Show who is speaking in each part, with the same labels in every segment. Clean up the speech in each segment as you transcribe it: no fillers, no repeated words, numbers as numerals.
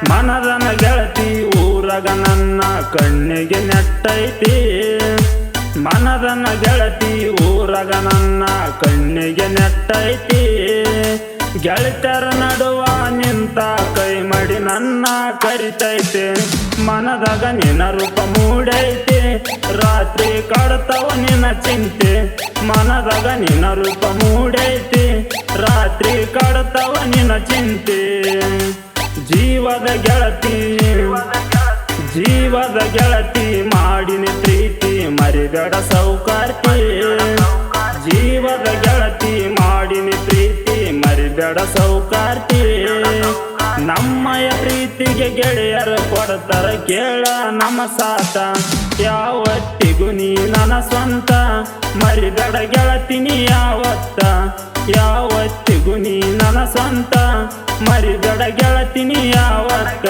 Speaker 1: ಮನದನ ಗೆಳತಿ ಊರಗ ನನ್ನ ಕಣ್ಣಿಗೆ ನೆಟ್ಟೈತಿ ಮನದನ ಗೆಳತಿ ಊರಗ ನನ್ನ ಕಣ್ಣಿಗೆ ನೆಟ್ಟೈತಿ ಗೆಳತರ ನಡುವ ನಿಂತ ಕೈ ಮಾಡಿ ನನ್ನ ಕರಿತೈತೆ ಮನದಾಗ ನಿನ್ನ ರೂಪ ಮೂಡೈತೆ ರಾತ್ರಿ ಕಾಡ್ತಾವ ನಿನ್ನ ಚಿಂತೆ ಮನದಾಗ ನಿನ್ನ ರೂಪ ಮೂಡೈತೆ ರಾತ್ರಿ ಕಾಡ್ತಾವ ನಿನ್ನ ಚಿಂತೆ ಜೀವದ ಗೆಳತಿ ಮಾಡಿನಿ ಪ್ರೀತಿ ಮರಿಬೇಡ ಸೌಕಾರ್ತಿ ಜೀವದ ಗೆಳತಿ ಮಾಡಿನಿ ಪ್ರೀತಿ ಮರಿಬೇಡ ಸೌಕಾರ್ತಿ ನಮ್ಮಯ ಪ್ರೀತಿಗೆ ಗೆಳೆಯರು ಕೊಡ್ತಾರ ಕೇಳ ನಮ್ಮ ಸಾಥ ಯಾವತ್ತಿಗೂ ನೀ ನನ್ನ ಸ್ವಂತ ಮರಿಬೇಡ ಗೆಳತಿ ನೀ ಯಾವತ್ತಿಗೂ ನೀ ನನ್ನ ಸ್ವಂತ ಮರಿಬೇಡ ಗೆಳತಿ ನೀ ಯಾವತ್ತ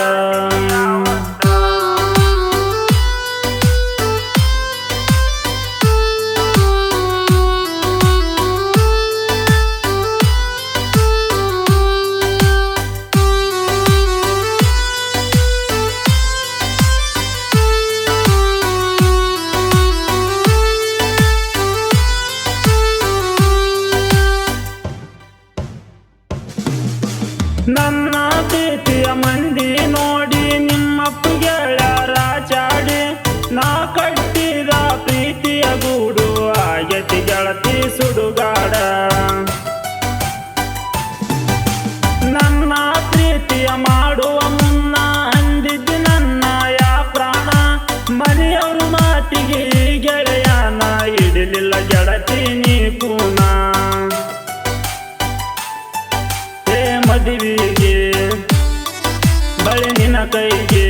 Speaker 1: ನನ್ನ ಪ್ರೀತಿಯ ಮಂದಿ ನೋಡಿ ನಿಮ್ಮಪ್ಪ ಗೆಳೆಯರ ಚಾಡಿ ನಾ ಕಟ್ಟಿದ ಪ್ರೀತಿಯ ಗೂಡು ಆಗತಿ ಗೆಳತಿ ಸುಡುಗಾಡ ನನ್ನ ಪ್ರೀತಿಯ ಮಾಡುವ ಮುನ್ನ ಅಂದಿದ್ದು ನನ್ನ ಯಾ ಪ್ರಾಣ ಮನೆಯವ್ರ ಮಾತಿಗೆ ಗೆಳೆಯನ ಇಡಲಿಲ್ಲ ಗೆಳತಿ ನೀ ಪೂನ ಮದುವೆಗೆ ಬಳಿ ನಿನ್ನ ಕೈಗೆ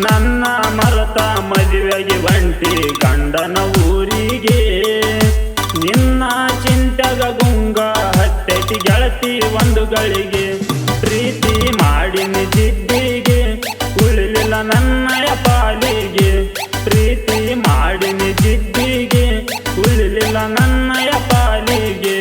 Speaker 1: ನನ್ನ ಮರತ ಮದುವೆಗೆ ಬಂಟಿ ಗಂಡನ ಊರಿಗೆ ನಿನ್ನ ಚಿಂತೆಗ ಗುಂಗ ಹತ್ತೈತಿ ಗೆಳತಿ ಒಂದು ಗಳಿಗೆ ಪ್ರೀತಿ ಮಾಡಿನಿ ಜಿದ್ದಿಗೆ ಉಳಿಲಿಲ್ಲ ನನ್ನಯ ಪಾಲಿಗೆ ಪ್ರೀತಿ ಮಾಡಿನಿ ಜಿದ್ದಿಗೆ ಉಳಿಲಿಲ್ಲ ನನ್ನಯ ಪಾಲಿಗೆ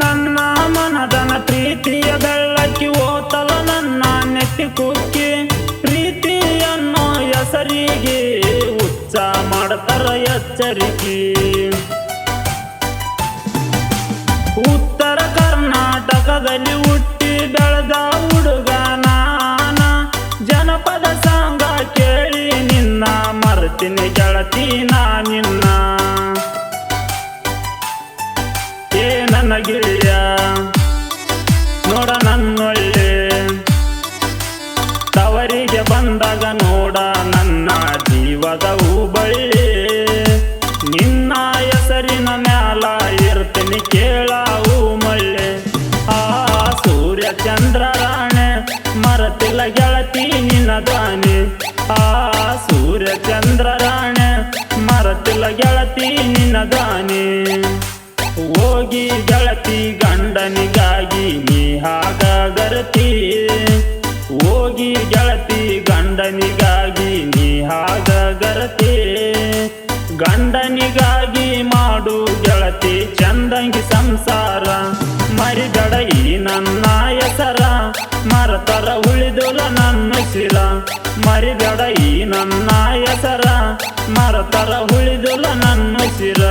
Speaker 1: ನನ್ನ ಮನದನ ಪ್ರೀತಿಯ ಬೆಳ್ಳಕ್ಕಿ ಓತಲ ನನ್ನ ನೆತ್ತಿ ಕುಕ್ಕಿ ಪ್ರೀತಿಯನ್ನು ಹೆಸರಿಗೆ ಉಚ್ಚ ಮಾಡ್ತಾರ ಎಚ್ಚರಿಕೆ ಉತ್ತರ ಕರ್ನಾಟಕದಲ್ಲಿ ಹುಟ್ಟಿ ಬೆಳೆದ ಹುಡುಗ ನಾನ ಜನಪದ ಸಾಂಗ ಕೇಳಿ ನಿನ್ನ ಮರ್ತೀನಿ ಗೆಳತಿ ನಿನ್ನ ನನ್ನ ಗೆಳೆಯ ನೋಡ ನನ್ನೊಳ್ಳೆ ತವರಿಗೆ ಬಂದಾಗ ನೋಡ ನನ್ನ ಜೀವದ ಹೂಬಳ್ಳಿ ನಿನ್ನ ಹೆಸರಿನ ಮ್ಯಾಲ ಇರ್ತೀನಿ ಕೇಳ ಹೂ ಮಳ್ಳೆ ಆ ಸೂರ್ಯ ಚಂದ್ರರಾಣೆ ಮರತಿಲ್ಲ ಗೆಳತಿ ನಿನ್ನ ಧ್ವನಿ ಆ ಸೂರ್ಯ ಚಂದ್ರರಾಣೆ ಮರತಿಲ್ಲ ಗೆಳತಿ ನಿನ್ನ ಧ್ವನಿ ಹೋಗಿ ಗೆಳತಿ ಗಂಡನಿಗಾಗಿ ನೀ ಹಾಗರತಿ ಹೋಗಿ ಗೆಳತಿ ಗಂಡನಿಗಾಗಿ ನೀ ಹಾಗರತಿ ಗಂಡನಿಗಾಗಿ ಮಾಡು ಗೆಳತಿ ಚಂದಂಗಿ ಸಂಸಾರ ಮರಿಬೇಡ ಈ ನನ್ನ ಹೆಸರ ಮರತರ ಉಳಿದುಲ ನನ್ನ ಶಿರ ಮರಿಬೇಡ ಈ ನನ್ನ ಹೆಸರ ಮರತರ ಉಳಿದುಲ ನನ್ನ ಶಿರ